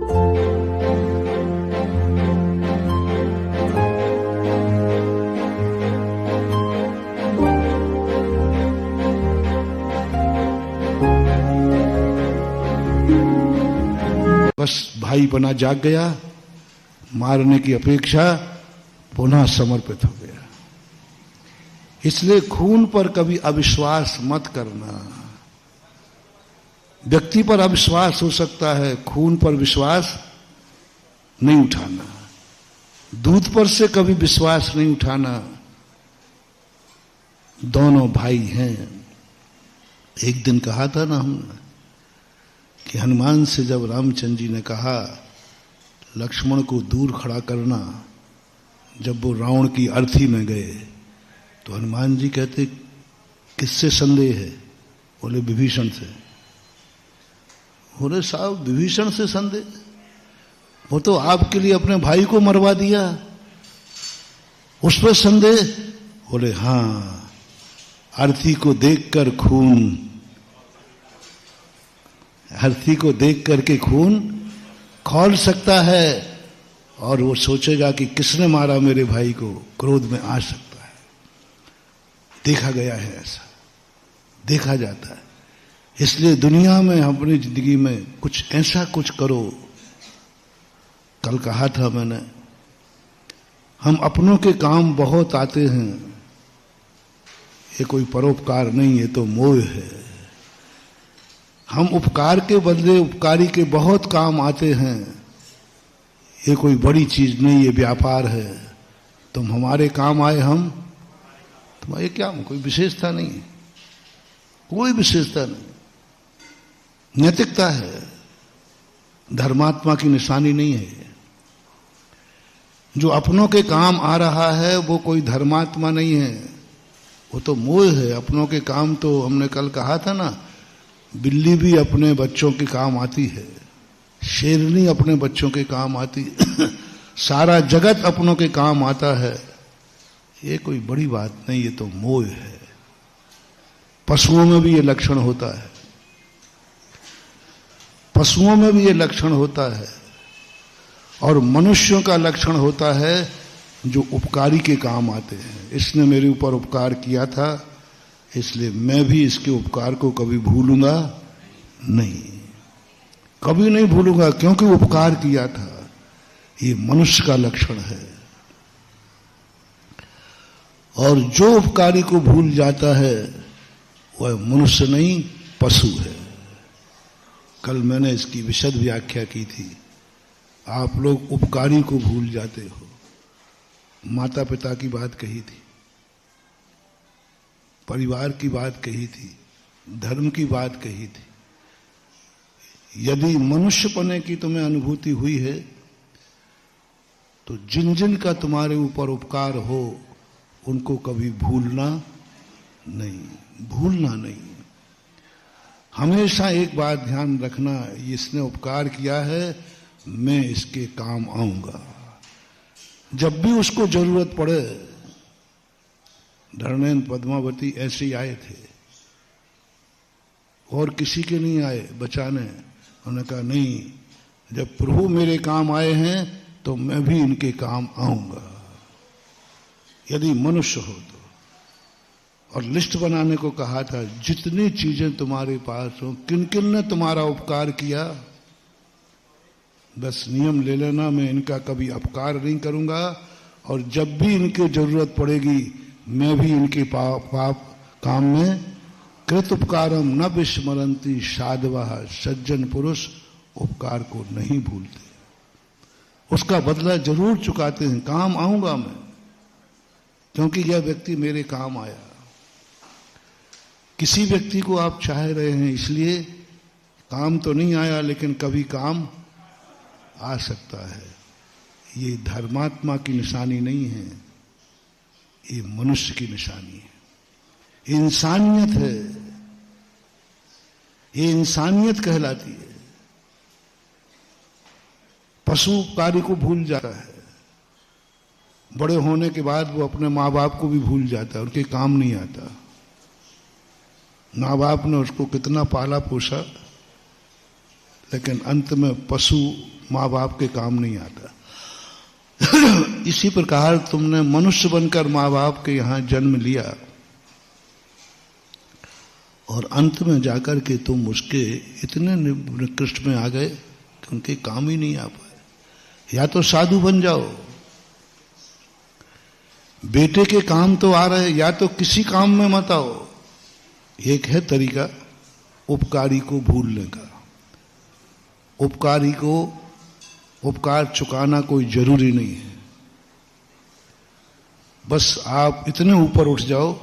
बस भाई बना जाग गया, मारने की अपेक्षा पुनः समर्पित हो गया। इसलिए खून पर कभी अविश्वास मत करना। व्यक्ति पर अविश्वास हो सकता है, खून पर विश्वास नहीं उठाना। दूध पर से कभी विश्वास नहीं उठाना। दोनों भाई हैं। एक दिन कहा था ना हमने कि हनुमान से जब रामचंद्र जी ने कहा लक्ष्मण को दूर खड़ा करना, जब वो रावण की अर्थी में गए तो हनुमान जी कहते किससे संदेह है? बोले विभीषण से। बोले साहब विभीषण से संदेह? वो तो आपके लिए अपने भाई को मरवा दिया, उस पर संदेह? बोले हाँ, अर्थी को देखकर खून, अर्थी को देख करके खून खौल सकता है और वो सोचेगा कि किसने मारा मेरे भाई को, क्रोध में आ सकता है। देखा गया है, ऐसा देखा जाता है। इसलिए दुनिया में अपनी जिंदगी में कुछ ऐसा कुछ करो। कल कहा था मैंने, हम अपनों के काम बहुत आते हैं, ये कोई परोपकार नहीं, ये तो मोह है। हम उपकार के बदले उपकारी के बहुत काम आते हैं, ये कोई बड़ी चीज नहीं, ये व्यापार है। तुम हमारे काम आए, हम तुम्हारे क्या, कोई विशेषता नहीं है, कोई विशेषता नहीं। नैतिकता है, धर्मात्मा की निशानी नहीं है। जो अपनों के काम आ रहा है वो कोई धर्मात्मा नहीं है, वो तो मोह है। अपनों के काम तो हमने कल कहा था ना, बिल्ली भी अपने बच्चों के काम आती है, शेरनी अपने बच्चों के काम आती है, सारा जगत अपनों के काम आता है। ये कोई बड़ी बात नहीं, ये तो मोह है। पशुओं में भी ये लक्षण होता है, पशुओं में भी ये लक्षण होता है, और मनुष्यों का लक्षण होता है जो उपकारी के काम आते हैं। इसने मेरे ऊपर उपकार किया था, इसलिए मैं भी इसके उपकार को कभी भूलूंगा नहीं, कभी नहीं भूलूंगा, क्योंकि उपकार किया था। ये मनुष्य का लक्षण है। और जो उपकारी को भूल जाता है वह मनुष्य नहीं, पशु है। कल मैंने इसकी विशद व्याख्या की थी। आप लोग उपकारी को भूल जाते हो। माता पिता की बात कही थी, परिवार की बात कही थी, धर्म की बात कही थी। यदि मनुष्य पने की तुम्हें अनुभूति हुई है तो जिन जिन का तुम्हारे ऊपर उपकार हो उनको कभी भूलना नहीं, भूलना नहीं। हमेशा एक बात ध्यान रखना, इसने उपकार किया है, मैं इसके काम आऊंगा। जब भी उसको जरूरत पड़े, धर्मेंद्र पद्मावती ऐसे ही आए थे और किसी के नहीं आए बचाने। उन्होंने कहा नहीं, जब प्रभु मेरे काम आए हैं तो मैं भी इनके काम आऊंगा, यदि मनुष्य हो तो। और लिस्ट बनाने को कहा था, जितनी चीजें तुम्हारे पास हो, किन किन ने तुम्हारा उपकार किया, बस नियम ले लेना, मैं इनका कभी अपकार नहीं करूंगा, और जब भी इनकी जरूरत पड़ेगी मैं भी इनके पाप काम में कृत उपकारम न विस्मरंती साधवः, सज्जन पुरुष उपकार को नहीं भूलते, उसका बदला जरूर चुकाते हैं। काम आऊंगा मैं, क्योंकि यह व्यक्ति मेरे काम आया। किसी व्यक्ति को आप चाह रहे हैं, इसलिए काम तो नहीं आया लेकिन कभी काम आ सकता है। ये धर्मात्मा की निशानी नहीं है, ये मनुष्य की निशानी है, इंसानियत है, ये इंसानियत कहलाती है। पशु कार्य को भूल जाता है, बड़े होने के बाद वो अपने माँ बाप को भी भूल जाता है, उनके काम नहीं आता। माँ बाप ने उसको कितना पाला पोसा, लेकिन अंत में पशु माँ बाप के काम नहीं आता। इसी प्रकार तुमने मनुष्य बनकर माँ बाप के यहां जन्म लिया और अंत में जाकर के तुम उसके इतने निकृष्ट में आ गए कि उनके काम ही नहीं आ पाए। या तो साधु बन जाओ, बेटे के काम तो आ रहे, या तो किसी काम में मत आओ। एक है तरीका उपकारी को भूलने का। उपकारी को उपकार चुकाना कोई जरूरी नहीं है, बस आप इतने ऊपर उठ जाओ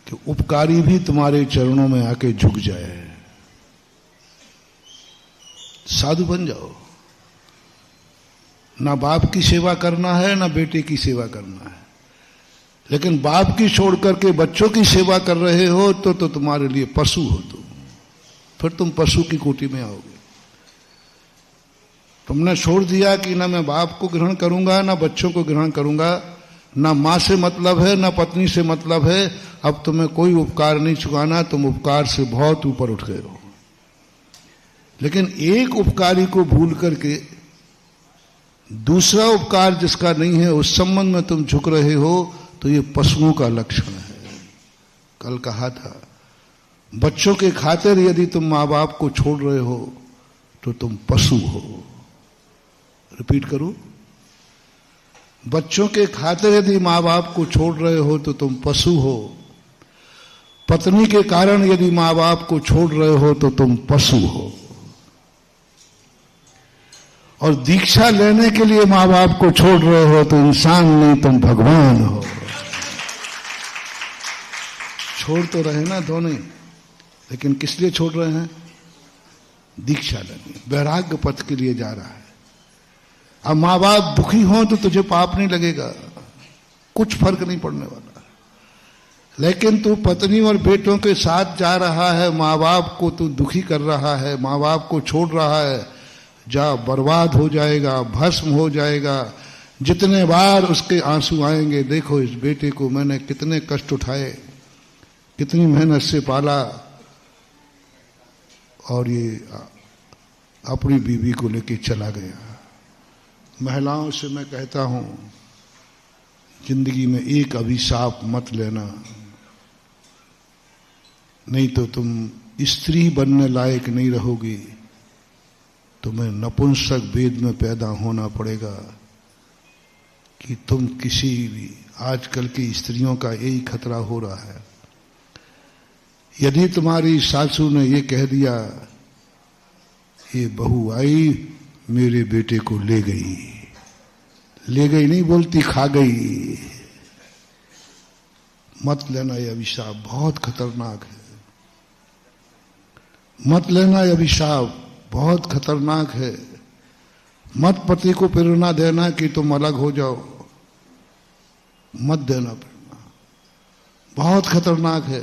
कि उपकारी भी तुम्हारे चरणों में आके झुक जाए। साधु बन जाओ। ना बाप की सेवा करना है ना बेटे की सेवा करना है, लेकिन बाप की छोड़ करके बच्चों की सेवा कर रहे हो तो तुम्हारे लिए पशु हो तुम। फिर तुम पशु की कोटि में आओगे। तुमने छोड़ दिया कि ना मैं बाप को ग्रहण करूंगा ना बच्चों को ग्रहण करूंगा, ना मां से मतलब है ना पत्नी से मतलब है। अब तुम्हें कोई उपकार नहीं चुकाना, तुम उपकार से बहुत ऊपर उठ गए हो। लेकिन एक उपकारी को भूल करके दूसरा उपकार जिसका नहीं है उस संबंध में तुम झुक रहे हो, तो ये पशुओं का लक्षण है। कल कहा था, बच्चों के खातिर यदि तुम माँ बाप को छोड़ रहे हो तो तुम पशु हो। रिपीट करूं, बच्चों के खातिर यदि माँ बाप को छोड़ रहे हो तो तुम पशु हो। पत्नी के कारण यदि माँ बाप को छोड़ रहे हो तो तुम पशु हो। और दीक्षा लेने के लिए माँ बाप को छोड़ रहे हो तो इंसान नहीं, तुम भगवान हो। छोड़ तो रहे ना दोनों, लेकिन किस लिए छोड़ रहे हैं? दीक्षा लेने, वैराग्य पथ के लिए जा रहा है। अब माँ बाप दुखी हो तो तुझे पाप नहीं लगेगा, कुछ फर्क नहीं पड़ने वाला। लेकिन तू पत्नी और बेटों के साथ जा रहा है, माँ बाप को तू दुखी कर रहा है, माँ बाप को छोड़ रहा है, जा बर्बाद हो जाएगा, भस्म हो जाएगा। जितने बार उसके आंसू आएंगे, देखो इस बेटे को मैंने कितने कष्ट उठाए, कितनी मेहनत से पाला, और ये अपनी बीवी को लेके चला गया। महिलाओं से मैं कहता हूं, जिंदगी में एक अभिशाप मत लेना, नहीं तो तुम स्त्री बनने लायक नहीं रहोगी। तुम्हें नपुंसक वेद में पैदा होना पड़ेगा कि तुम किसी भी, आजकल की स्त्रियों का यही खतरा हो रहा है। यदि तुम्हारी सासू ने ये कह दिया, ये बहू आई मेरे बेटे को ले गई, ले गई नहीं बोलती, खा गई, मत लेना ये अभिशाप, बहुत खतरनाक है। मत लेना ये अभिशाप, बहुत खतरनाक है। मत पति को प्रेरणा देना कि तुम अलग हो जाओ, मत देना प्रेरणा, बहुत खतरनाक है।